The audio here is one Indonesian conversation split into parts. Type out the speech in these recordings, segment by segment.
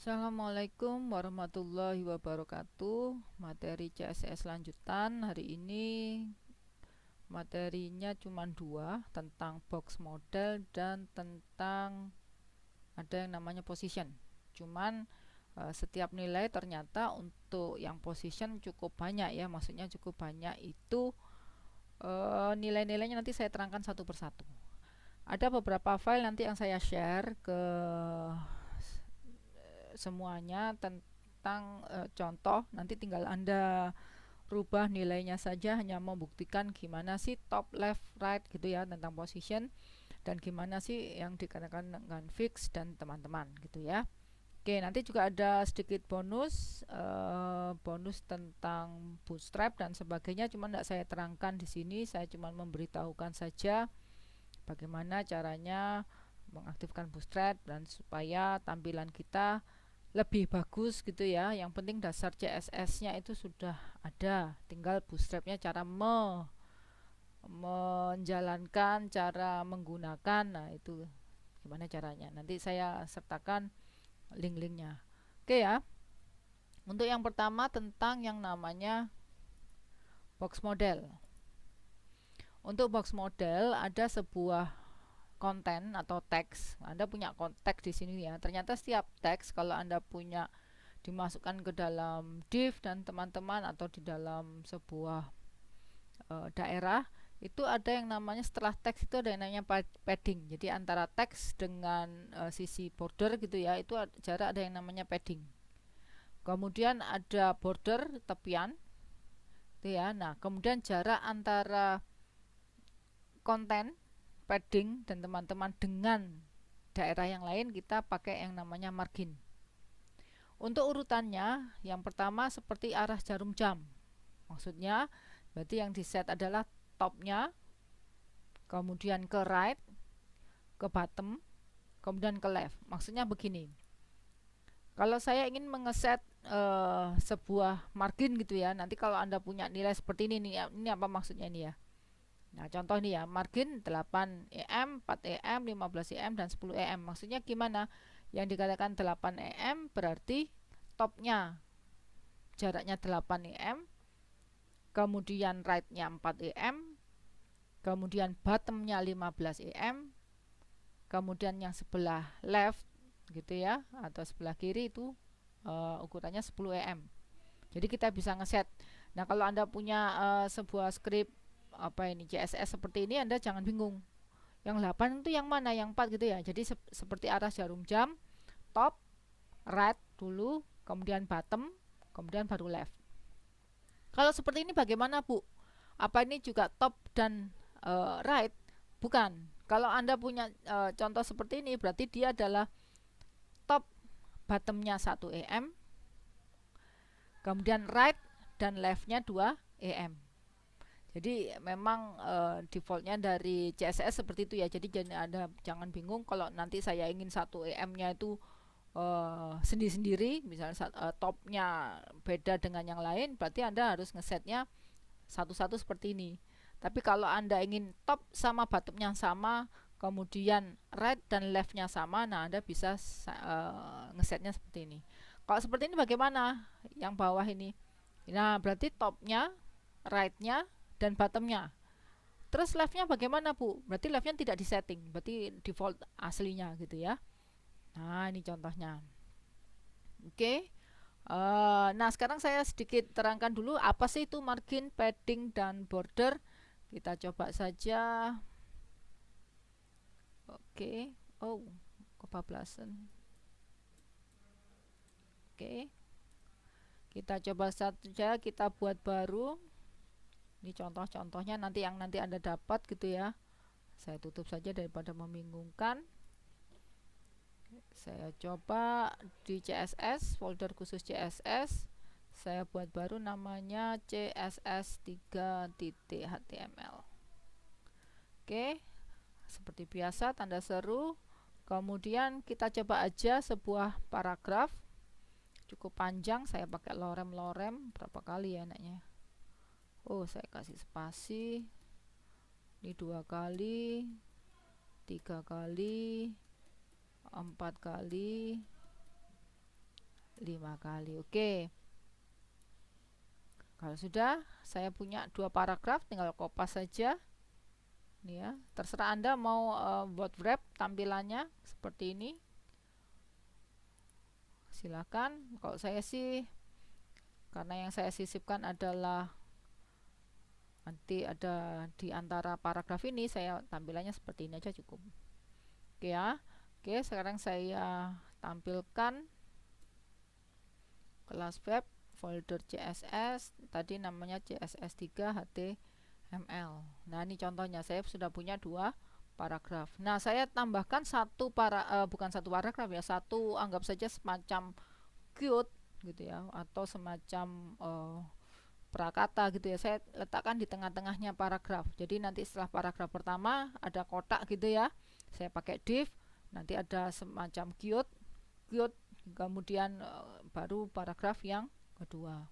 Assalamualaikum warahmatullahi wabarakatuh. Materi CSS lanjutan hari ini materinya cuma dua, tentang box model dan tentang ada yang namanya position. Cuman setiap nilai ternyata untuk yang position cukup banyak ya, maksudnya cukup banyak itu nilai-nilainya nanti saya terangkan satu persatu. Ada beberapa file nanti yang saya share ke semuanya tentang contoh, nanti tinggal Anda rubah nilainya saja, hanya membuktikan gimana sih top, left, right gitu ya tentang position, dan gimana sih yang dikatakan dengan fix dan teman-teman gitu ya. Oke, nanti juga ada sedikit bonus bonus tentang bootstrap dan sebagainya, cuma tidak saya terangkan di sini, saya cuma memberitahukan saja bagaimana caranya mengaktifkan bootstrap dan supaya tampilan kita lebih bagus gitu ya. Yang penting dasar CSS-nya itu sudah ada, tinggal bootstrapnya cara menjalankan, cara menggunakan. Nah, itu gimana caranya. Nanti saya sertakan link-linknya. Oke ya. Untuk yang pertama tentang yang namanya box model. Untuk box model ada sebuah konten atau teks. Anda punya konteks di sini ya. Ternyata setiap teks kalau Anda punya dimasukkan ke dalam div dan teman-teman atau di dalam sebuah daerah, itu ada yang namanya setelah teks itu ada yang namanya padding. Jadi antara teks dengan sisi border gitu ya, itu jarak ada yang namanya padding. Kemudian ada border tepian itu ya. Nah, kemudian jarak antara konten padding dan teman-teman dengan daerah yang lain kita pakai yang namanya margin. Untuk urutannya, yang pertama seperti arah jarum jam. Maksudnya, berarti yang di set adalah topnya, kemudian ke right, ke bottom, kemudian ke left. Maksudnya begini. Kalau saya ingin mengeset sebuah margin gitu ya, nanti kalau Anda punya nilai seperti ini apa maksudnya ini ya? Nah, contoh nih ya, margin 8 EM, 4 EM, 15 EM, dan 10 EM. Maksudnya gimana? Yang dikatakan 8 EM berarti topnya jaraknya 8 EM, kemudian right-nya 4 EM, kemudian bottom-nya 15 EM, kemudian yang sebelah left gitu ya, atau sebelah kiri itu ukurannya 10 EM. Jadi kita bisa ngeset. Nah, kalau Anda punya sebuah script apa ini CSS seperti ini, Anda jangan bingung. Yang 8 itu yang mana? Yang 4 gitu ya. Jadi seperti arah jarum jam, top, right dulu, kemudian bottom, kemudian baru left. Kalau seperti ini bagaimana, Bu? Apa ini juga top dan right? Bukan. Kalau Anda punya contoh seperti ini, berarti dia adalah top bottomnya 1 EM, kemudian right dan leftnya 2 EM. Jadi memang defaultnya dari CSS seperti itu ya. Jadi Anda jangan bingung kalau nanti saya ingin 1 EM-nya itu sendiri-sendiri, misalnya topnya beda dengan yang lain, berarti Anda harus ngesetnya satu-satu seperti ini. Tapi kalau Anda ingin top sama bottomnya sama, kemudian right dan leftnya sama, nah Anda bisa ngesetnya seperti ini. Kalau seperti ini bagaimana? Yang bawah ini. Nah, berarti topnya, rightnya, dan bottomnya. Terus leftnya bagaimana, Bu? Berarti leftnya tidak disetting, berarti default aslinya gitu ya. Nah, ini contohnya. Oke. Nah, sekarang saya sedikit terangkan dulu apa sih itu margin, padding, dan border. Kita coba saja. Oke. Oh, kebablasan. Oke. Kita coba saja, kita buat baru. Ini contoh-contohnya nanti yang nanti Anda dapat gitu ya. Saya tutup saja daripada membingungkan. Saya coba di CSS, folder khusus CSS. Saya buat baru namanya css3.html. Oke, seperti biasa tanda seru. Kemudian kita coba aja sebuah paragraf cukup panjang, saya pakai lorem-lorem berapa kali ya enaknya. Oh, saya kasih spasi. Ini 2 kali, 3 kali, 4 kali, 5 kali. Oke. Kalau sudah, saya punya 2 paragraf, tinggal kopas saja. Ini ya, terserah Anda mau buat wrap tampilannya seperti ini. Silakan. Kalau saya sih, karena yang saya sisipkan adalah nanti ada di antara paragraf ini, saya tampilannya seperti ini aja cukup. Oke ya. Oke, sekarang saya tampilkan kelas web folder CSS, tadi namanya CSS3 HTML. Nah, ini contohnya, saya sudah punya 2 paragraf. Nah, saya tambahkan bukan satu paragraf ya, satu, anggap saja semacam quote gitu ya, atau semacam prakata gitu ya. Saya letakkan di tengah-tengahnya paragraf. Jadi nanti setelah paragraf pertama ada kotak gitu ya. Saya pakai div, nanti ada semacam quote, kemudian baru paragraf yang kedua.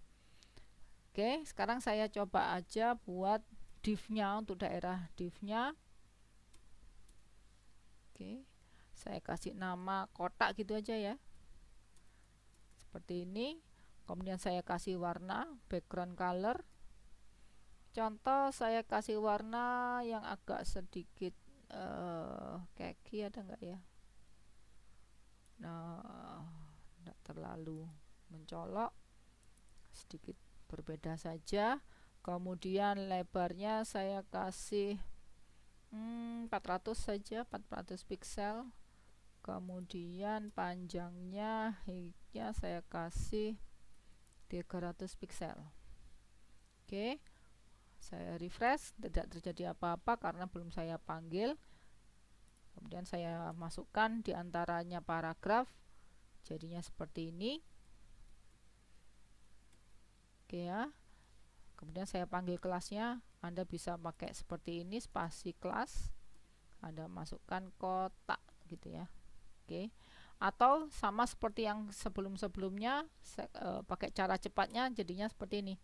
Oke, sekarang saya coba aja buat div-nya untuk daerah div-nya. Oke, saya kasih nama kotak gitu aja ya, seperti ini. Kemudian saya kasih warna background color. Contoh saya kasih warna yang agak sedikit khaki, ada nggak ya? Nah, tidak terlalu mencolok, sedikit berbeda saja. Kemudian lebarnya saya kasih 400 saja, 400 pixel. Kemudian panjangnya, heightnya saya kasih 300 pixel. Oke, saya refresh, tidak terjadi apa-apa karena belum saya panggil. Kemudian saya masukkan di antaranya paragraf, jadinya seperti ini. Oke ya. Kemudian saya panggil kelasnya, Anda bisa pakai seperti ini, spasi kelas, Anda masukkan kotak gitu ya. Oke. Atau sama seperti yang sebelum-sebelumnya, pakai cara cepatnya jadinya seperti ini.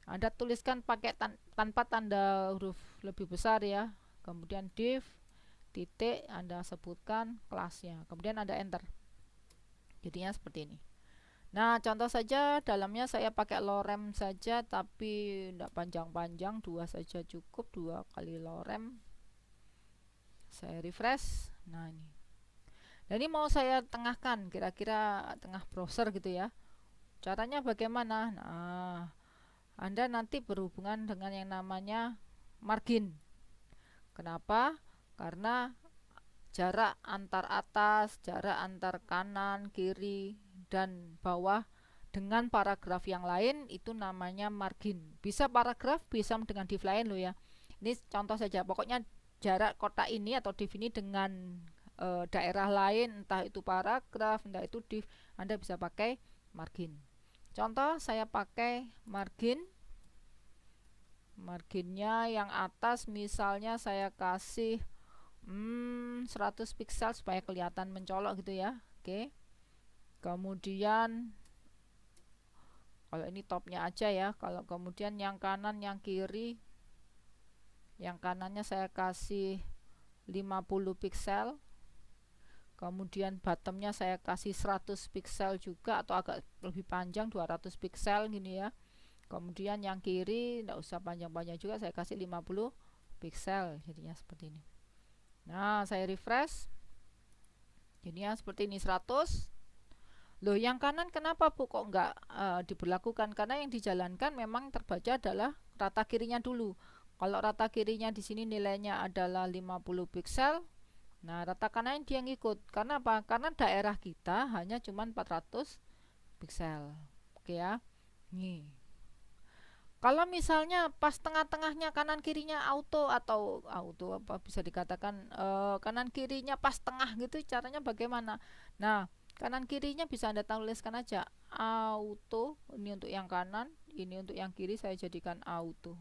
Anda tuliskan pakai tanpa tanda huruf lebih besar ya. Kemudian div titik, Anda sebutkan kelasnya. Kemudian Anda enter. Jadinya seperti ini. Nah, contoh saja dalamnya saya pakai lorem saja, tapi tidak panjang-panjang, 2 saja cukup, 2 kali lorem. Saya refresh. Nah, ini. Dan ini mau saya tengahkan, kira-kira tengah browser gitu ya. Caranya bagaimana? Nah, Anda nanti berhubungan dengan yang namanya margin. Kenapa? Karena jarak antar atas, jarak antar kanan, kiri, dan bawah dengan paragraf yang lain itu namanya margin. Bisa paragraf, bisa dengan div lain loh ya. Ini contoh saja, pokoknya jarak kotak ini atau div ini dengan daerah lain, entah itu paragraf, entah itu div, Anda bisa pakai margin. Contoh saya pakai marginnya yang atas, misalnya saya kasih 100 pixel supaya kelihatan mencolok gitu ya. Oke. Kemudian kalau ini topnya aja ya, kalau kemudian yang kanan yang kiri, yang kanannya saya kasih 50 pixel, kemudian bottomnya saya kasih 100 pixel juga atau agak lebih panjang 200 pixel gini ya. Kemudian yang kiri tidak usah panjang-panjang juga, saya kasih 50 pixel, jadinya seperti ini. Nah, saya refresh, jadinya seperti ini 100. Loh, yang kanan kenapa Bu kok nggak diberlakukan? Karena yang dijalankan memang terbaca adalah rata kirinya dulu. Kalau rata kirinya di sini nilainya adalah 50 pixel, nah rata kanan dia ngikut. Karena apa? Karena daerah kita hanya cuma 400 pixel. Oke ya. Nih. Kalau misalnya pas tengah-tengahnya kanan kirinya auto atau auto apa bisa dikatakan kanan kirinya pas tengah gitu, caranya bagaimana? Nah, kanan kirinya bisa Anda tuliskan aja auto, ini untuk yang kanan, ini untuk yang kiri saya jadikan auto.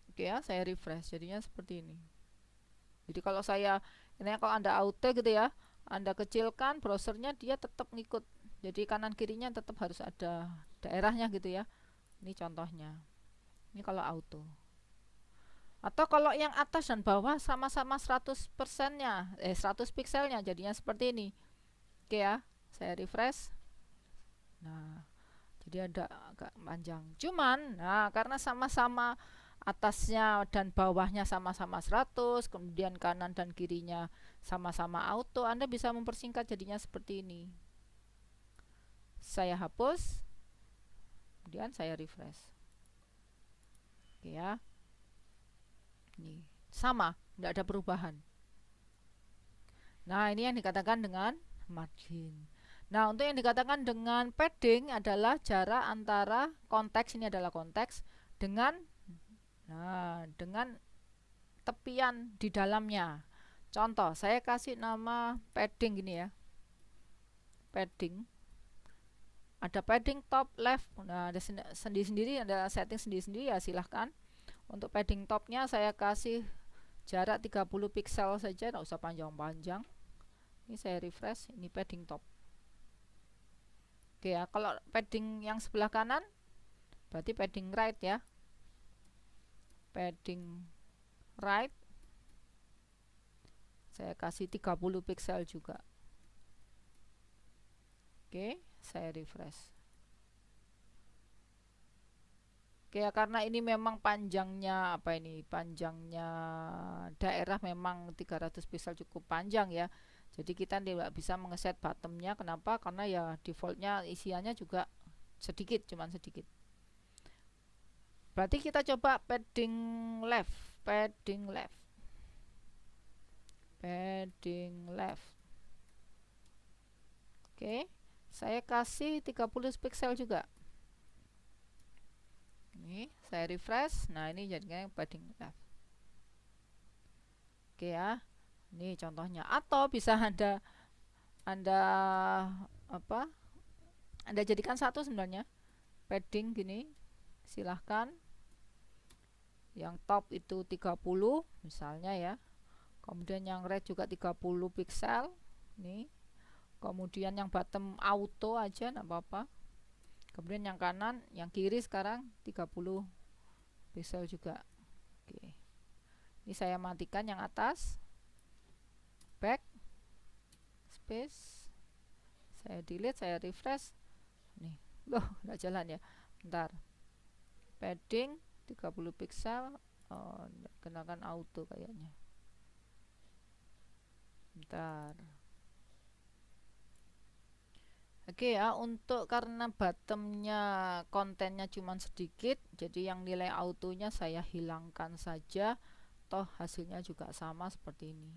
Oke ya, saya refresh jadinya seperti ini. Jadi kalau kalau Anda auto gitu ya, Anda kecilkan browsernya, dia tetap ngikut. Jadi kanan kirinya tetap harus ada daerahnya gitu ya. Ini contohnya. Ini kalau auto. Atau kalau yang atas dan bawah sama-sama 100%-nya, 100 pixelnya, jadinya seperti ini. Oke ya. saya refresh. Nah, jadi ada agak panjang. Cuman, nah karena sama-sama atasnya dan bawahnya sama-sama 100, kemudian kanan dan kirinya sama-sama auto, Anda bisa mempersingkat jadinya seperti ini. Saya hapus, kemudian saya refresh. Oke ya. Ini sama, tidak ada perubahan. Nah, ini yang dikatakan dengan margin. Nah, untuk yang dikatakan dengan padding adalah jarak antara konteks, ini adalah konteks, dengan tepian di dalamnya. Contoh, saya kasih nama padding gini ya. Padding. Ada padding top left. Nah, ada sendiri-sendiri, ada setting sendiri-sendiri ya, silahkan. Untuk padding topnya saya kasih jarak 30 pixel saja, tidak usah panjang-panjang. Ini saya refresh, ini padding top. Oke ya, kalau padding yang sebelah kanan berarti padding right ya. Padding right saya kasih 30 pixel juga. Oke, saya refresh. Oke ya, karena ini memang panjangnya panjangnya daerah memang 300 pixel cukup panjang ya. Jadi kita tidak bisa mengeset bottomnya. Kenapa? Karena ya defaultnya isiannya juga sedikit, cuman sedikit. Berarti kita coba padding left, padding left, padding left. Oke, saya kasih 30 pixel juga. Ini saya refresh. Nah, ini jadinya padding left. Oke ya. Ini contohnya. Atau bisa Anda jadikan satu sebenarnya. Padding gini. Silahkan. Yang top itu 30 misalnya ya. Kemudian yang right juga 30 pixel. Nih. Kemudian yang bottom auto aja enggak apa-apa. Kemudian yang kanan, yang kiri sekarang 30 pixel juga. Oke. Ini saya matikan yang atas. Back, space, saya delete, saya refresh. Nih, loh, nggak jalan ya. Bentar. Padding 30 pixel, kenakan auto kayaknya. Bentar. Oke ya, untuk karena bottomnya kontennya cuma sedikit, jadi yang nilai autonya saya hilangkan saja. Toh hasilnya juga sama seperti ini.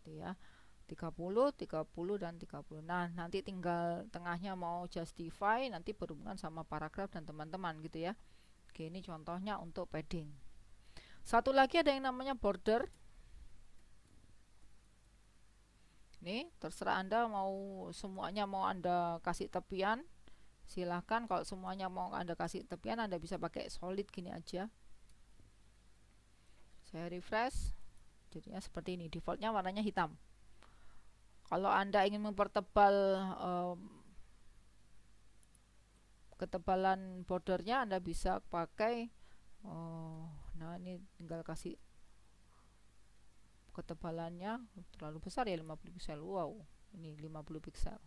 Ya 30, 30 dan 30. Nah, nanti tinggal tengahnya mau justify, nanti berhubungan sama paragraf dan teman-teman gitu ya. Oke, ini contohnya untuk padding. Satu lagi ada yang namanya border. Nih, terserah Anda mau semuanya mau Anda kasih tepian, silahkan. Kalau semuanya mau Anda kasih tepian, Anda bisa pakai solid gini aja. Saya refresh. Jadinya seperti ini, defaultnya warnanya hitam. Kalau Anda ingin mempertebal ketebalan bordernya, Anda bisa pakai nah ini tinggal kasih ketebalannya terlalu besar ya, 50 pixel. Wow, ini 50 pixel.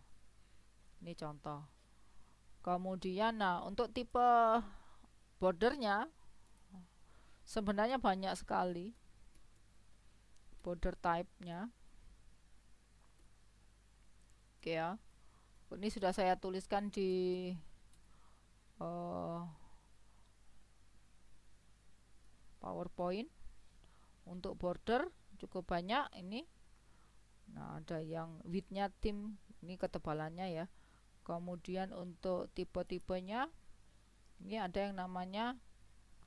Ini contoh. Kemudian nah, untuk tipe bordernya sebenarnya banyak sekali border type-nya. Oke ya. Ini sudah saya tuliskan di PowerPoint. Untuk border cukup banyak ini. Nah, ada yang width-nya tim, ini ketebalannya ya. Kemudian untuk tipe-tipenya ini ada yang namanya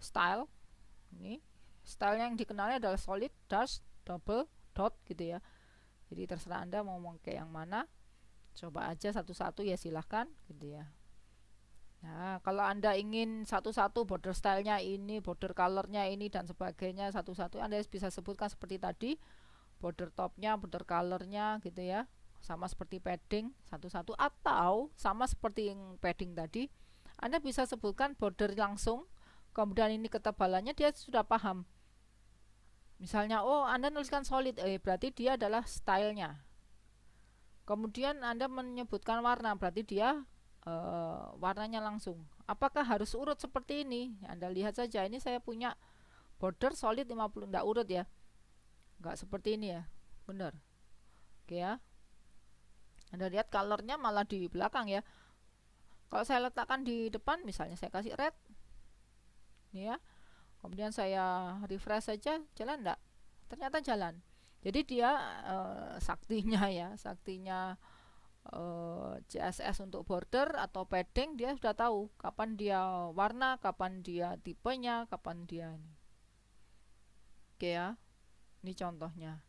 style. Ini style yang dikenalnya adalah solid, dash, double, dot gitu ya. Jadi terserah Anda mau pakai yang mana. Coba aja satu-satu ya, silahkan gitu ya. Nah, kalau Anda ingin satu-satu border stylenya ini, border colornya ini dan sebagainya satu-satu, Anda bisa sebutkan seperti tadi, border topnya, border colornya gitu ya, sama seperti padding satu-satu. Atau sama seperti yang padding tadi, Anda bisa sebutkan border langsung, kemudian ini ketebalannya, dia sudah paham. Misalnya, oh Anda nuliskan solid, berarti dia adalah stylenya. Kemudian Anda menyebutkan warna, berarti dia warnanya langsung. Apakah harus urut seperti ini? Anda lihat saja, ini saya punya border solid 50, enggak urut ya, enggak seperti ini ya, bener. Oke ya, Anda lihat colornya malah di belakang ya. Kalau saya letakkan di depan, misalnya saya kasih red ini ya, kemudian saya refresh saja, jalan enggak? Ternyata jalan. Jadi dia saktinya ya, saktinya CSS untuk border atau padding, dia sudah tahu kapan dia warna, kapan dia tipenya, kapan dia ini. Oke ya, ini contohnya.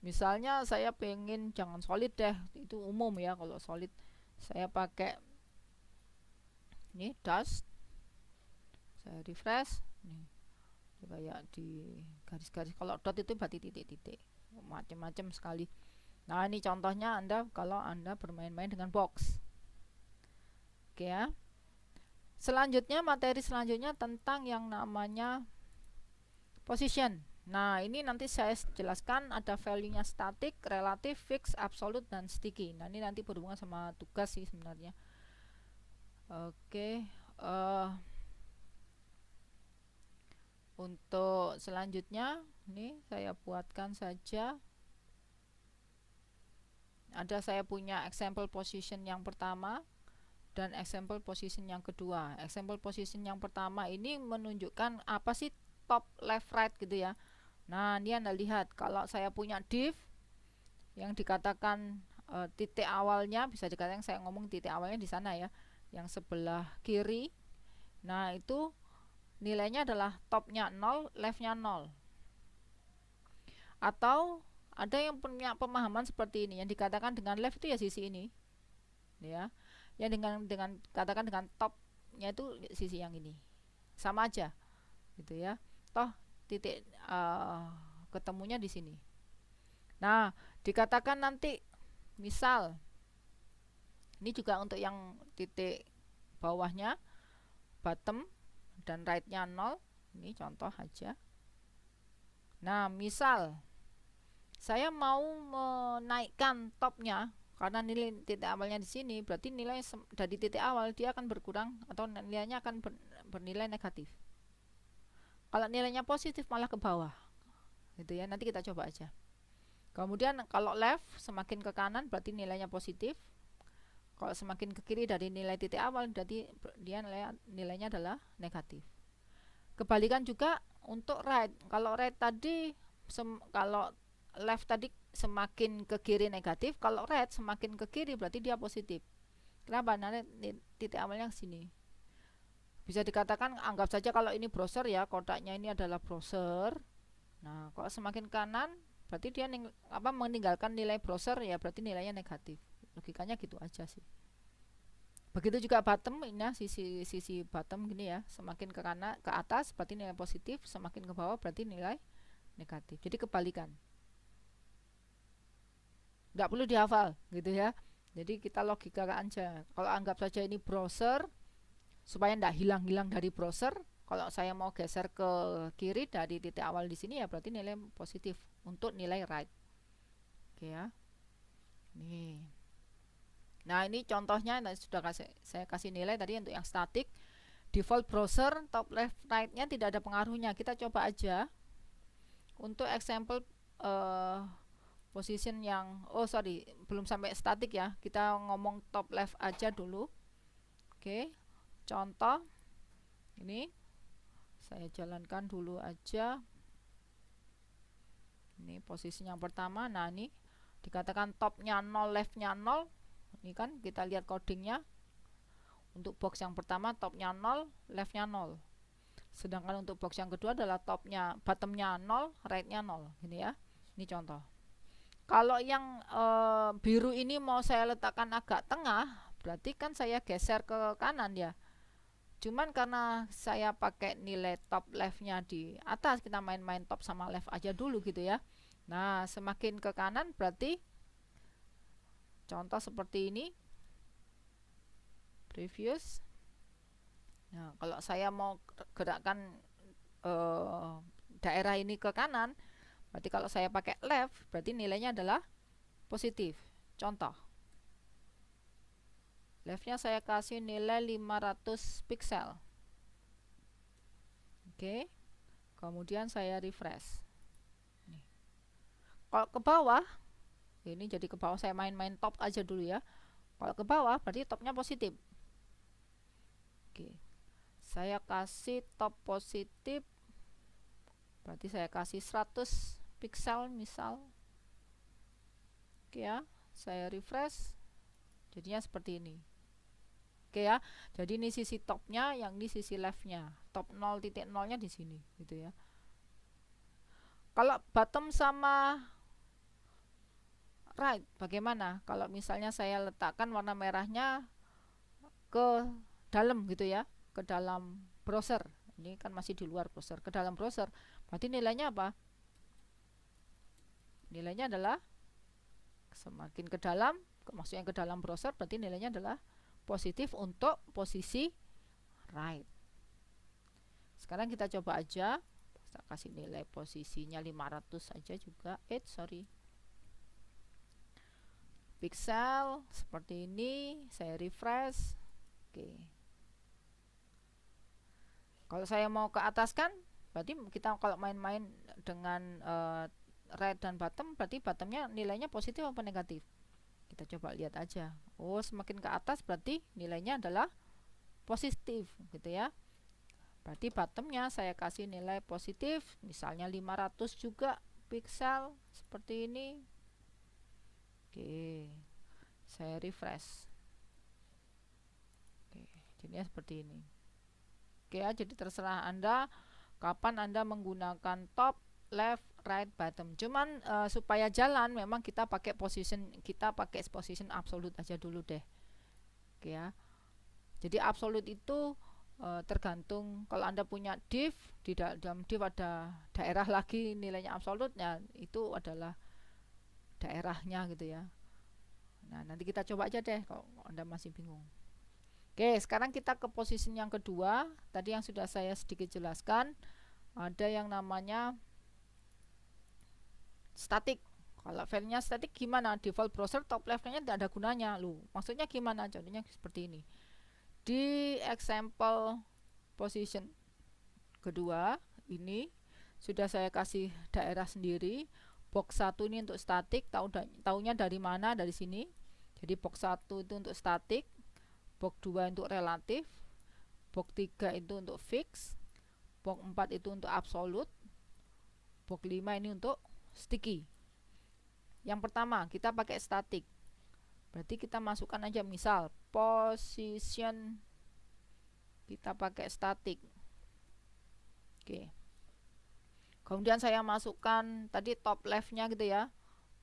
Misalnya saya pengen jangan solid deh, itu umum ya. Kalau solid saya pakai ini dust, saya refresh nih, kayak di garis-garis. Kalau dot itu berarti titik-titik, macam-macam sekali. Nah ini contohnya Anda kalau Anda bermain-main dengan box. Oke ya, selanjutnya materi selanjutnya tentang yang namanya position. Nah ini nanti saya jelaskan, ada value-nya static, relatif, fix, absolute, dan sticky. Nah ini nanti berhubungan sama tugas sih sebenarnya. Oke, untuk selanjutnya ini saya buatkan saja. Ada saya punya example position yang pertama dan example position yang kedua. Example position yang pertama ini menunjukkan apa sih top, left, right gitu ya. Nah ini Anda lihat, kalau saya punya div yang dikatakan titik awalnya, bisa dikatakan saya ngomong titik awalnya di sana ya, yang sebelah kiri. Nah itu nilainya adalah topnya 0, leftnya 0. Atau ada yang punya pemahaman seperti ini, yang dikatakan dengan left itu ya sisi ini ya, yang dengan katakan dengan topnya itu sisi yang ini, sama aja gitu ya, toh titik ketemunya di sini. Nah dikatakan nanti misal ini juga untuk yang titik bawahnya bottom dan rightnya 0, ini contoh aja. Nah misal saya mau menaikkan topnya, karena nilai titik awalnya di sini, berarti nilai dari titik awal dia akan berkurang atau nilainya akan bernilai negatif. Kalau nilainya positif malah ke bawah gitu ya, nanti kita coba aja. Kemudian kalau left semakin ke kanan berarti nilainya positif, kalau semakin ke kiri dari nilai titik awal berarti dia nilainya adalah negatif. Kebalikan juga untuk right. Kalau right tadi kalau left tadi semakin ke kiri negatif, kalau right semakin ke kiri berarti dia positif. Kenapa? Nah, titik awalnya ke sini. Bisa dikatakan anggap saja kalau ini browser ya, kotaknya ini adalah browser. Nah, kalau semakin kanan berarti dia meninggalkan nilai browser ya, berarti nilainya negatif. Logikanya gitu aja sih. Begitu juga bottom, ini ya, sisi bottom gini ya, semakin ke kanan ke atas berarti nilai positif, semakin ke bawah berarti nilai negatif. Jadi kebalikan. Nggak perlu dihafal gitu ya. Jadi kita logikakan aja. Kalau anggap saja ini browser, supaya nggak hilang-hilang dari browser, kalau saya mau geser ke kiri dari titik awal di sini ya berarti nilai positif untuk nilai right. Oke ya. Nih. Nah ini contohnya, sudah saya kasih nilai tadi untuk yang static. Default browser top left right-nya tidak ada pengaruhnya. Kita coba aja untuk example position yang belum sampai static ya, kita ngomong top left aja dulu. Oke, contoh ini saya jalankan dulu aja. Ini posisi yang pertama. Nah ini dikatakan topnya 0, leftnya 0. Ini kan kita lihat codingnya. Untuk box yang pertama topnya 0, leftnya 0. Sedangkan untuk box yang kedua adalah bottomnya 0, rightnya 0. Ini ya, ini contoh. Kalau yang biru ini mau saya letakkan agak tengah, berarti kan saya geser ke kanan ya. Cuman karena saya pakai nilai top leftnya di atas, kita main-main top sama left aja dulu gitu ya. Nah semakin ke kanan berarti contoh seperti ini, previous. Nah kalau saya mau gerakkan daerah ini ke kanan, berarti kalau saya pakai left berarti nilainya adalah positif. Contoh leftnya saya kasih nilai 500 pixel. Oke, kemudian saya refresh. Kalau ke bawah, ini jadi ke bawah, saya main-main top aja dulu ya. Kalau ke bawah berarti topnya positif. Oke, saya kasih top positif, berarti saya kasih 100 pixel misal. Oke ya, saya refresh, jadinya seperti ini. Oke ya, jadi ini sisi topnya, yang di sisi leftnya, top 0.0-nya di sini gitu ya. Kalau bottom sama right bagaimana? Kalau misalnya saya letakkan warna merahnya ke dalam gitu ya, ke dalam browser, ini kan masih di luar browser, ke dalam browser, berarti nilainya apa? Nilainya adalah semakin ke dalam, maksudnya ke dalam browser, berarti nilainya adalah positif untuk posisi right. Sekarang kita coba aja, kita kasih nilai posisinya 500 aja juga. Sorry, pixel seperti ini, saya refresh. Oke, kalau saya mau ke atas kan, berarti kita kalau main-main dengan right dan bottom, berarti bottomnya nilainya positif apa negatif? Kita coba lihat aja. Oh, semakin ke atas berarti nilainya adalah positif gitu ya. Berarti bottomnya saya kasih nilai positif, misalnya 500 juga pixel seperti ini. Oke, saya refresh. Oke, jadinya seperti ini. Oke ya, jadi terserah Anda kapan Anda menggunakan top, left, right, bottom. Cuman supaya jalan memang kita pakai position absolute aja dulu deh. Oke ya. Jadi absolute itu tergantung, kalau Anda punya div, di dalam div ada daerah lagi nilainya absolute, ya itu adalah daerahnya gitu ya. Nah, nanti kita coba aja deh kalau Anda masih bingung. Oke, sekarang kita ke position yang kedua. Tadi yang sudah saya sedikit jelaskan, ada yang namanya static. Kalau filenya static gimana? Default browser top leftnya tidak ada gunanya. Maksudnya gimana? Contohnya seperti ini. Di example position kedua ini sudah saya kasih daerah sendiri. Box 1 ini untuk static, tahunya dari mana? Dari sini. Jadi box 1 itu untuk static, box 2 untuk relatif, box 3 itu untuk fix, box 4 itu untuk absolute, box 5 ini untuk sticky. Yang pertama kita pakai static, berarti kita masukkan aja misal position, kita pakai static. Oke, kemudian saya masukkan tadi top leftnya gitu ya,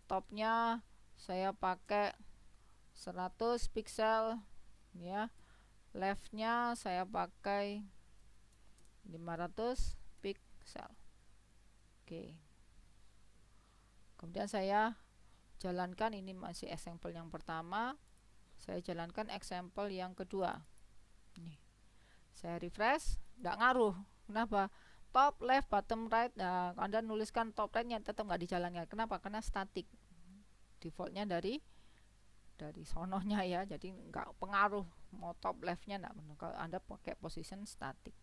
topnya saya pakai 100 pixel ya, leftnya saya pakai 500 pixel. Oke, kemudian saya jalankan, ini masih example yang pertama, saya jalankan example yang kedua. Nih, saya refresh, nggak ngaruh. Kenapa? Top, left, bottom, right. Nah, Anda nuliskan top right-nya tetap nggak dijalankan. Kenapa? Karena static. Defaultnya dari sononya ya, jadi nggak pengaruh mau top left-nya nggak benar kalau Anda pakai position static.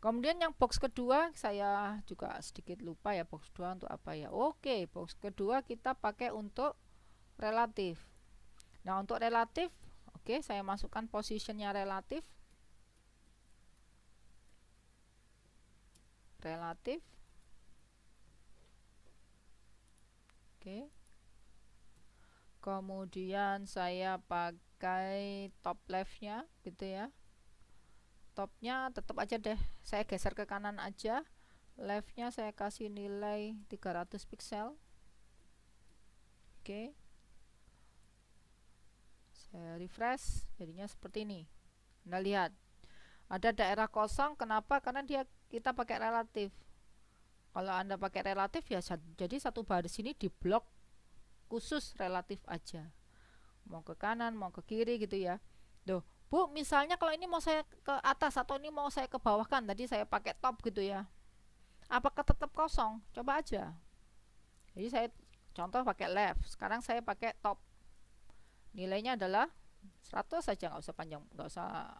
Kemudian yang box kedua saya juga sedikit lupa ya, box kedua untuk apa ya. Oke, box kedua kita pakai untuk relatif. Nah, untuk relatif, oke, saya masukkan positionnya relatif. Oke, kemudian saya pakai top leftnya gitu ya. Topnya tetap aja deh, saya geser ke kanan aja. Leftnya saya kasih nilai 300 pixel. Oke, saya refresh, jadinya seperti ini. Anda lihat ada daerah kosong. Kenapa? Karena kita pakai relatif. Kalau Anda pakai relatif ya, jadi satu baris ini diblok khusus relatif aja, mau ke kanan mau ke kiri gitu ya. Bu, misalnya kalau ini mau saya ke atas atau ini mau saya ke bawah, kan tadi saya pakai top gitu ya, apakah tetap kosong? Coba aja. Jadi saya contoh pakai left, sekarang saya pakai top, nilainya adalah 100 saja, nggak usah panjang, nggak usah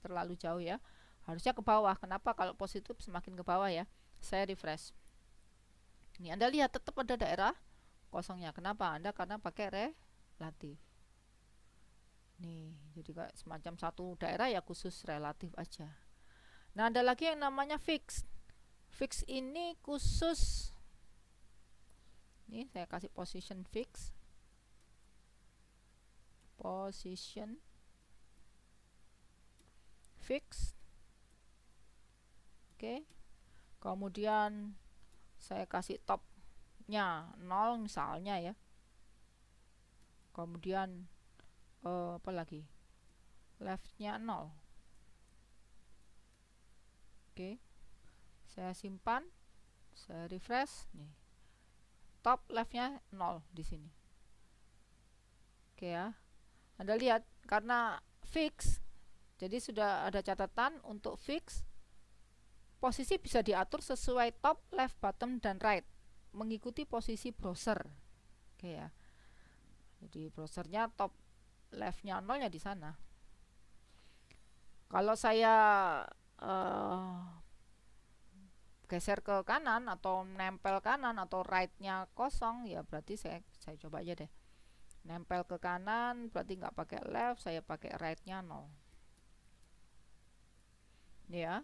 terlalu jauh ya, harusnya ke bawah. Kenapa? Kalau positif semakin ke bawah ya. Saya refresh, ini Anda lihat tetap ada daerah kosongnya. Kenapa? Anda karena pakai relatif nih, jadi kayak semacam satu daerah ya khusus relatif aja. Nah, ada lagi yang namanya fix. Fix ini khusus, ini saya kasih position fix, position fix. Oke, kemudian saya kasih topnya 0 misalnya ya. Kemudian apa lagi, leftnya 0. Oke, saya simpan, saya refresh nih, top leftnya 0 di sini. Oke ya, Anda lihat karena fix, jadi sudah ada catatan untuk fix. Posisi bisa diatur sesuai top, left, bottom, dan right, mengikuti posisi browser. Oke ya, jadi browsernya top leftnya 0 ya di sana. Kalau saya geser ke kanan atau nempel kanan atau rightnya kosong, ya berarti saya coba aja deh, nempel ke kanan berarti nggak pakai left, saya pakai rightnya 0 ya.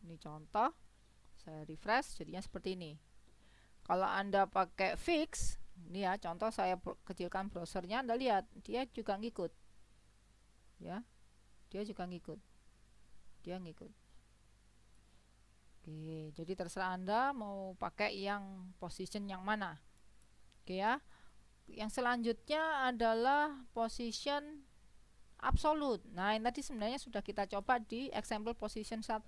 Ini contoh, saya refresh jadinya seperti ini. Kalau Anda pakai fix, ini ya contoh, saya kecilkan browsernya, Anda lihat dia juga ngikut ya, dia juga ngikut, dia ngikut. Oke, jadi terserah Anda mau pakai yang position yang mana. Oke ya, yang selanjutnya adalah position absolute. Nah, ini tadi sebenarnya sudah kita coba di example position 1.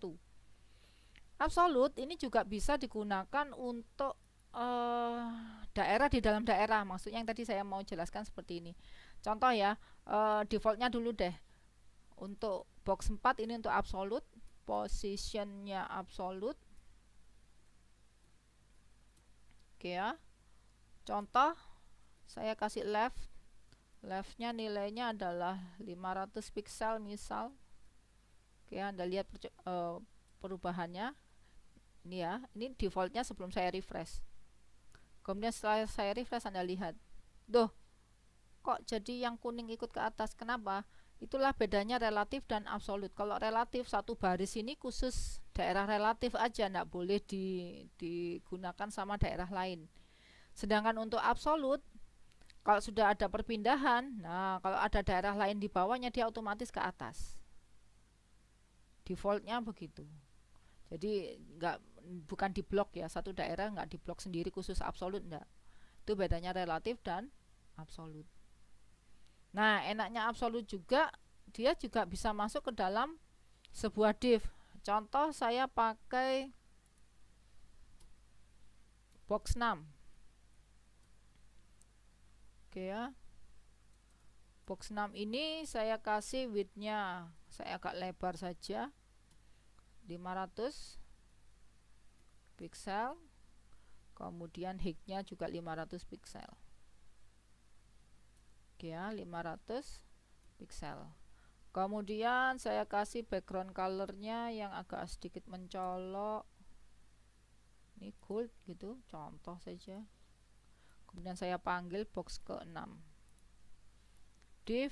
Absolute ini juga bisa digunakan untuk daerah di dalam daerah. Maksudnya yang tadi saya mau jelaskan seperti ini. Contoh ya, defaultnya dulu deh. Untuk box 4 ini untuk absolute, positionnya absolute. Oke ya, contoh saya kasih leftnya nilainya adalah 500 pixel misal. Oke, Anda lihat perubahannya ini ya, ini defaultnya sebelum saya refresh. Kemudian setelah saya refresh, Anda lihat, doh, kok jadi yang kuning ikut ke atas. Kenapa? Itulah bedanya relatif dan absolut. Kalau relatif, satu baris ini khusus daerah relatif aja, nggak boleh digunakan sama daerah lain. Sedangkan untuk absolut, kalau sudah ada perpindahan, nah kalau ada daerah lain di bawahnya, dia otomatis ke atas. Defaultnya begitu. Jadi bukan di blok ya, satu daerah nggak di blok sendiri khusus absolut, enggak. Itu bedanya relatif dan absolut. Nah, enaknya absolut juga, dia juga bisa masuk ke dalam sebuah div. Contoh saya pakai box 6. Oke ya, box 6 ini saya kasih widthnya, saya agak lebar saja, 500 pixel, kemudian height-nya juga 500 pixel. Oke ya, 500 pixel. Kemudian saya kasih background colornya yang agak sedikit mencolok, ini gold gitu, contoh saja. Kemudian saya panggil box ke-6, div,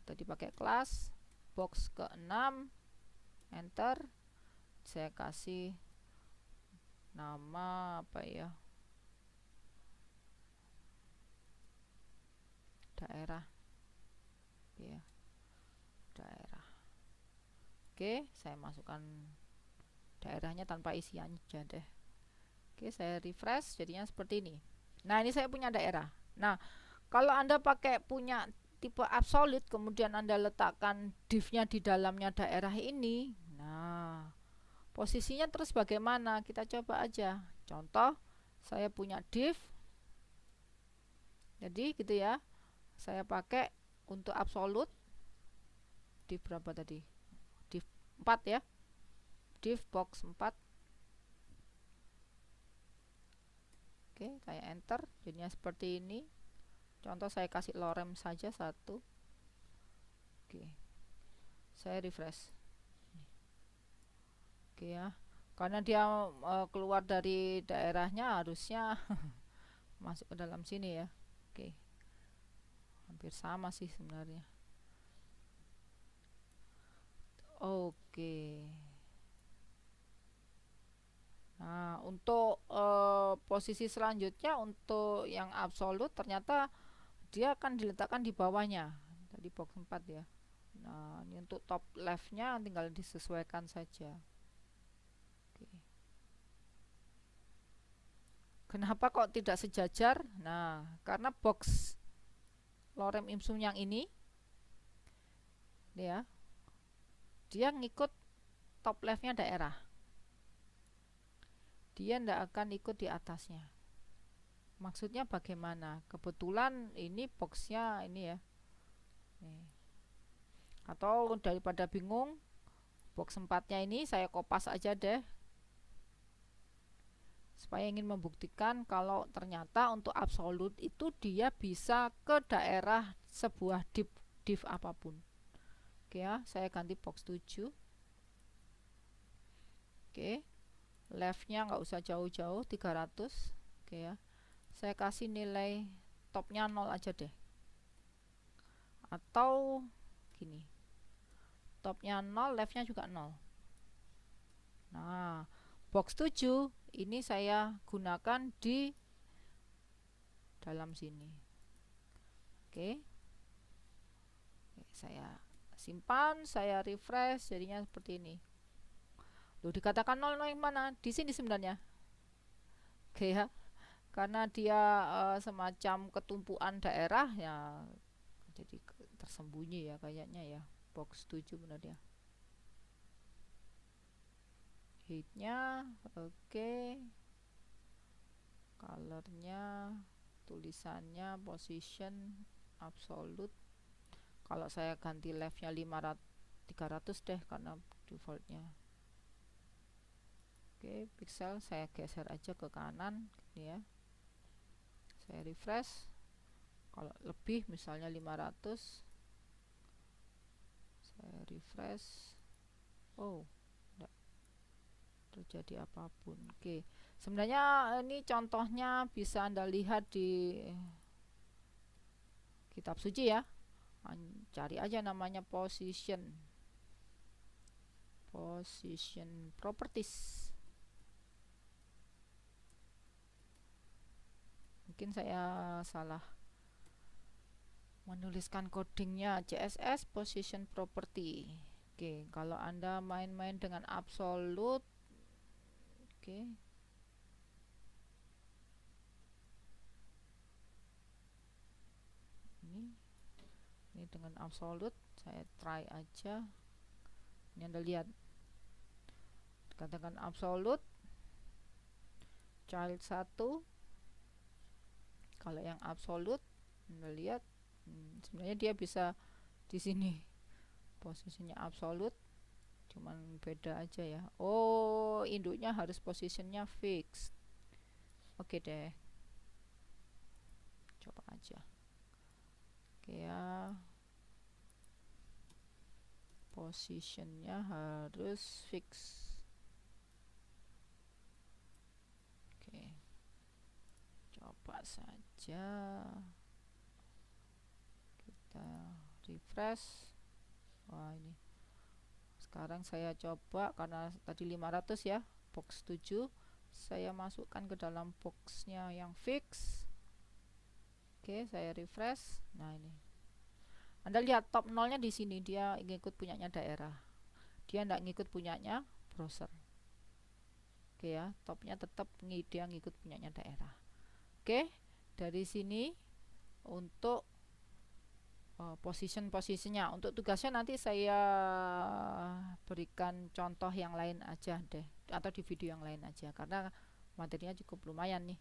tadi pakai class, box ke-6, enter. Saya kasih nama apa ya, daerah ya, daerah. Oke, saya masukkan daerahnya tanpa isian aja deh. Oke, saya refresh jadinya seperti ini. Nah, ini saya punya daerah. Nah, kalau Anda pakai punya tipe absolute, kemudian Anda letakkan div-nya di dalamnya daerah ini, nah posisinya terus bagaimana? Kita coba aja. Contoh, saya punya div, jadi gitu ya, saya pakai untuk absolute div berapa tadi, div 4 ya, div box 4. Oke, saya enter, jadinya seperti ini. Contoh saya kasih lorem saja satu. Oke, saya refresh. Oke ya, karena dia keluar dari daerahnya harusnya masuk ke dalam sini ya. Oke, hampir sama sih sebenarnya. Oke. Nah, untuk posisi selanjutnya untuk yang absolut ternyata dia akan diletakkan di bawahnya. Tadi box 4 ya. Nah, ini untuk top leftnya tinggal disesuaikan saja. Oke. Kenapa kok tidak sejajar? Nah, karena box lorem ipsum yang ini ya, dia ngikut top leftnya daerah. Dia tidak akan ikut di atasnya. Maksudnya bagaimana? Kebetulan ini boxnya ini ya. Nih. Atau daripada bingung, box 4-nya ini saya kopas aja deh. Supaya ingin membuktikan kalau ternyata untuk absolut itu dia bisa ke daerah sebuah div apapun. Oke ya, saya ganti box 7. Oke. Leftnya nggak usah jauh-jauh, 300. Oke ya. Saya kasih nilai topnya 0 aja deh. Atau gini. Topnya 0, leftnya juga 0. Nah, box 7 ini saya gunakan di dalam sini. Oke. Saya simpan, saya refresh, jadinya seperti ini. Loh, dikatakan 0 yang mana? Di sini sebenarnya. Oke ya. Karena dia semacam ketumpuan daerah ya, jadi tersembunyi ya kayaknya ya. Box 7 benar ya. Heatnya oke. Colornya, tulisannya, position, absolute. Kalau saya ganti leftnya 300 deh karena defaultnya. Oke, pixel saya geser aja ke kanan ini ya. Saya refresh. Kalau lebih misalnya 500, saya refresh. Oh, tidak terjadi apapun. Oke, sebenarnya ini contohnya bisa Anda lihat di kitab suci ya. Cari aja namanya position properties. Mungkin saya salah menuliskan codingnya. CSS position property. Oke, kalau Anda main-main dengan absolute, oke, ini dengan absolute saya try aja. Ini Anda lihat, katakan absolute child 1. Kalau yang absolute Anda lihat, sebenarnya dia bisa di sini posisinya absolute, cuman beda aja ya. Oh, induknya harus posisinya fix. Oke deh, coba aja. Oke ya, positionnya harus fix. Oke, coba saja kita refresh. Wah, ini sekarang saya coba, karena tadi 500 ya, box 7 saya masukkan ke dalam boxnya yang fix. Oke, saya refresh. Nah, ini Anda lihat top 0-nya di sini, dia ngikut punyanya daerah, dia tidak ngikut punyanya browser. Oke ya, topnya tetap dia ngikut punyanya daerah. Oke, dari sini untuk posisinya. Untuk tugasnya nanti saya berikan contoh yang lain aja deh, atau di video yang lain aja, karena materinya cukup lumayan nih.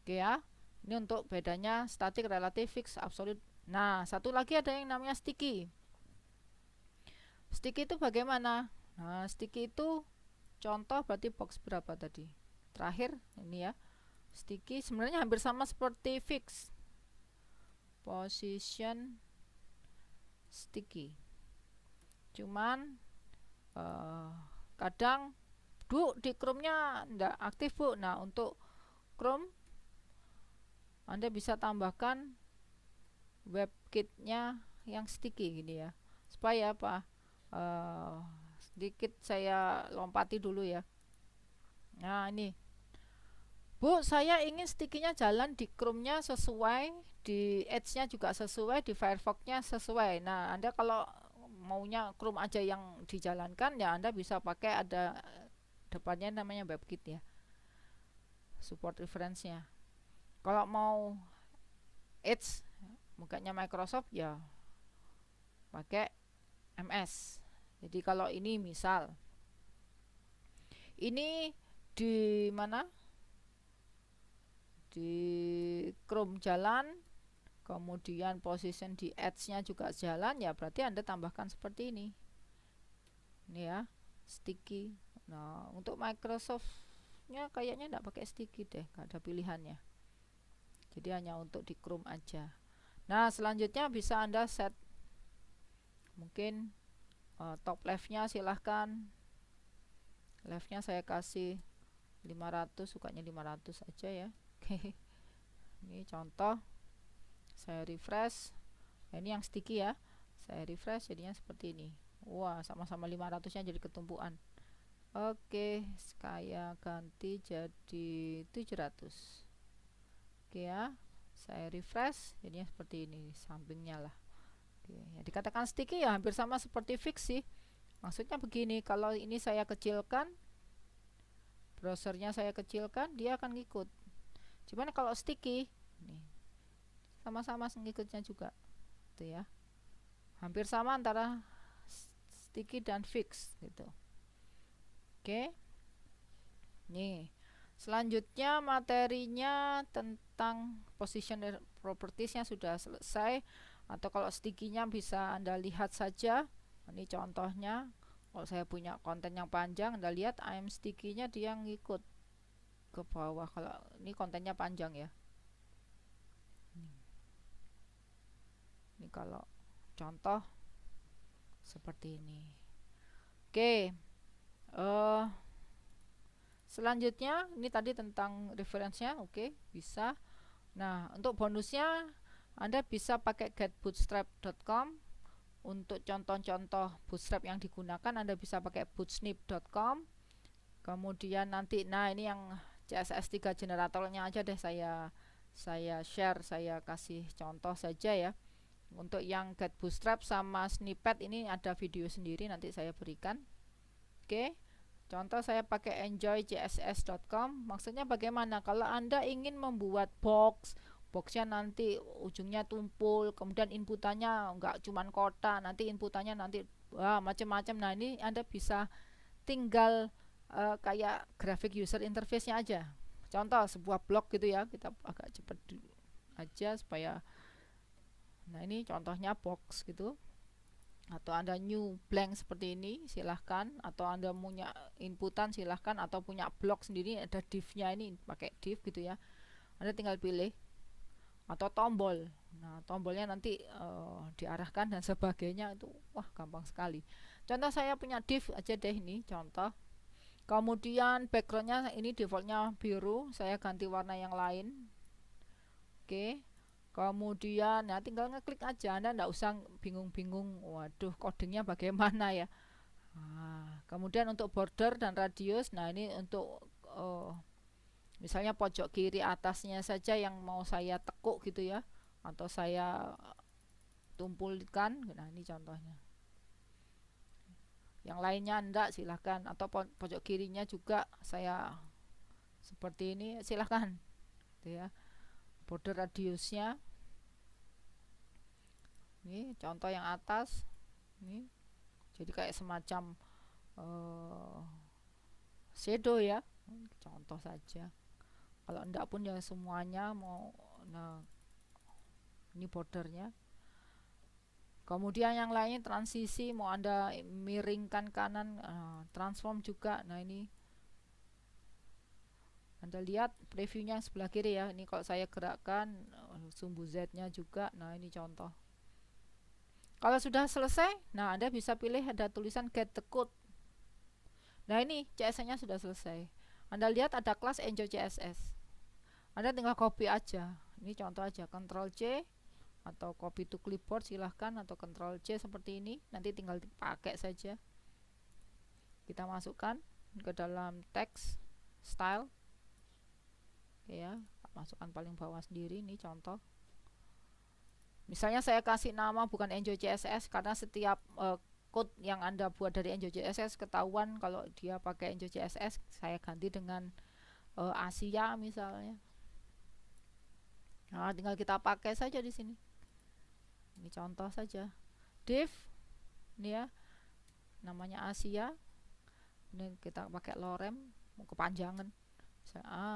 Oke ya, ini untuk bedanya static, relatif, fix, absolute. Nah, satu lagi ada yang namanya sticky. Sticky itu bagaimana? Nah, sticky itu contoh berarti box berapa tadi? Terakhir ini ya. Sticky sebenarnya hampir sama seperti fix. position sticky. Cuman kadang Bu di Chrome-nya enggak aktif Bu. Nah, untuk Chrome Anda bisa tambahkan WebKit-nya yang sticky gini ya. Supaya apa? Sedikit saya lompati dulu ya. Nah, ini. Bu, saya ingin sticky-nya jalan di Chrome-nya sesuai, di Edge-nya juga sesuai, di Firefox-nya sesuai. Nah, Anda kalau maunya Chrome aja yang dijalankan ya Anda bisa pakai ada depannya namanya WebKit ya, support reference-nya. Kalau mau Edge mukanya Microsoft ya pakai MS. Jadi kalau ini misal ini di mana, di Chrome jalan, kemudian position di Edge-nya juga jalan, ya berarti Anda tambahkan seperti ini ya, sticky. Nah, untuk Microsoft-nya kayaknya enggak pakai sticky deh, enggak ada pilihannya, jadi hanya untuk di Chrome aja. Nah, selanjutnya bisa Anda set mungkin top left-nya, silahkan left-nya saya kasih 500, sukanya 500 aja ya. Oke. Ini contoh, saya refresh. Nah, ini yang sticky ya, saya refresh jadinya seperti ini. Wah, sama-sama 500-nya jadi ketumpuan. Oke, saya ganti jadi 700. Oke ya, saya refresh jadinya seperti ini sampingnya lah. Oke, ya dikatakan sticky ya hampir sama seperti fix sih. Maksudnya begini, kalau ini saya kecilkan, browsernya saya kecilkan, dia akan ngikut. Cuman kalau sticky nih sama-sama ngikutnya juga gitu ya, hampir sama antara sticky dan fix gitu. Oke, nih selanjutnya materinya tentang position propertiesnya sudah selesai. Atau kalau sticky-nya bisa Anda lihat saja, ini contohnya. Kalau saya punya konten yang panjang, Anda lihat I'm sticky-nya dia ngikut ke bawah. Kalau ini kontennya panjang ya, ini kalau contoh seperti ini. Oke, selanjutnya ini tadi tentang referensinya. Oke, bisa. Nah, untuk bonusnya Anda bisa pakai getbootstrap.com. Untuk contoh-contoh bootstrap yang digunakan Anda bisa pakai bootsnip.com. Kemudian nanti, nah ini yang CSS3 generatornya aja deh saya share, saya kasih contoh saja ya. Untuk yang get bootstrap sama snippet ini ada video sendiri, nanti saya berikan. Oke, contoh saya pakai enjoycss.com. Maksudnya bagaimana kalau Anda ingin membuat boxnya nanti ujungnya tumpul, kemudian inputannya enggak cuman kota, nanti inputannya nanti macam-macam. Nah, ini Anda bisa tinggal kayak graphic user interface-nya aja. Contoh sebuah blog gitu ya, kita agak cepat aja supaya. Nah, ini contohnya box gitu. Atau Anda new blank seperti ini, silahkan. Atau Anda punya inputan, silahkan. Atau punya blog sendiri, ada div-nya, ini pakai div gitu ya. Anda tinggal pilih. Atau tombol. Nah, tombolnya nanti diarahkan dan sebagainya, itu wah gampang sekali. Contoh saya punya div aja deh, ini contoh. Kemudian backgroundnya ini defaultnya biru, saya ganti warna yang lain. Oke, kemudian ya tinggal ngeklik aja, Anda nggak usah bingung-bingung waduh codingnya bagaimana ya. Nah, kemudian untuk border dan radius, nah ini untuk misalnya pojok kiri atasnya saja yang mau saya tekuk gitu ya, atau saya tumpulkan. Nah, ini contohnya. Yang lainnya enggak, silahkan. Atau pojok kirinya juga saya seperti ini, silahkan gitu ya. Border radiusnya ini contoh yang atas ini, jadi kayak semacam shadow ya, contoh saja. Kalau enggak pun ya semuanya mau. Nah, ini bordernya. Kemudian yang lainnya transisi, mau Anda miringkan kanan, transform juga. Nah, ini Anda lihat previewnya yang sebelah kiri ya. Ini kalau saya gerakkan sumbu Z-nya juga. Nah, ini contoh. Kalau sudah selesai, nah Anda bisa pilih ada tulisan get the code. Nah, ini CSS-nya sudah selesai. Anda lihat ada kelas Enjoy CSS. Anda tinggal copy aja. Ini contoh aja, Ctrl C atau copy to clipboard silahkan, atau Ctrl C seperti ini. Nanti tinggal dipakai saja. Kita masukkan ke dalam text style. Ya, masukkan paling bawah sendiri. Ini contoh. Misalnya saya kasih nama bukan Enjoy CSS karena setiap code yang Anda buat dari Enjoy CSS ketahuan kalau dia pakai Enjoy CSS. Saya ganti dengan Asia misalnya. Nah, tinggal kita pakai saja di sini. Ini contoh saja. Div ini ya, namanya Asia. Ini kita pakai lorem, mau kepanjangan.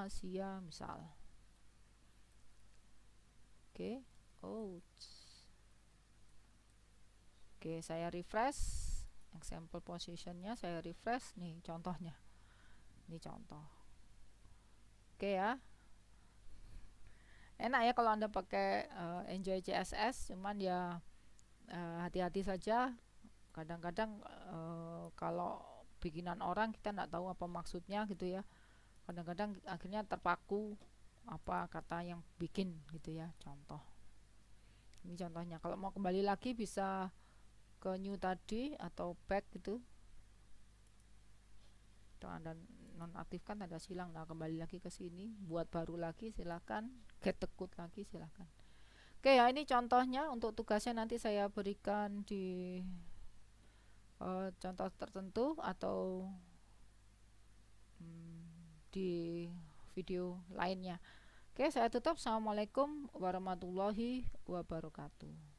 Asia misal. Oke. Oke, saya refresh example positionnya, saya refresh nih contohnya. Ini contoh. Oke ya. Enak ya kalau Anda pakai Enjoy CSS, cuman ya hati-hati saja. Kadang-kadang kalau bikinan orang kita nggak tahu apa maksudnya gitu ya. Kadang-kadang akhirnya terpaku apa kata yang bikin gitu ya. Contoh. Ini contohnya. Kalau mau kembali lagi bisa ke new tadi atau back gitu. Kalau Anda nonaktifkan tanda silang. Nah, kembali lagi ke sini, buat baru lagi silakan, get the code lagi silakan. Oke ya, ini contohnya. Untuk tugasnya nanti saya berikan di contoh tertentu atau di video lainnya. Oke, saya tutup. Assalamualaikum warahmatullahi wabarakatuh.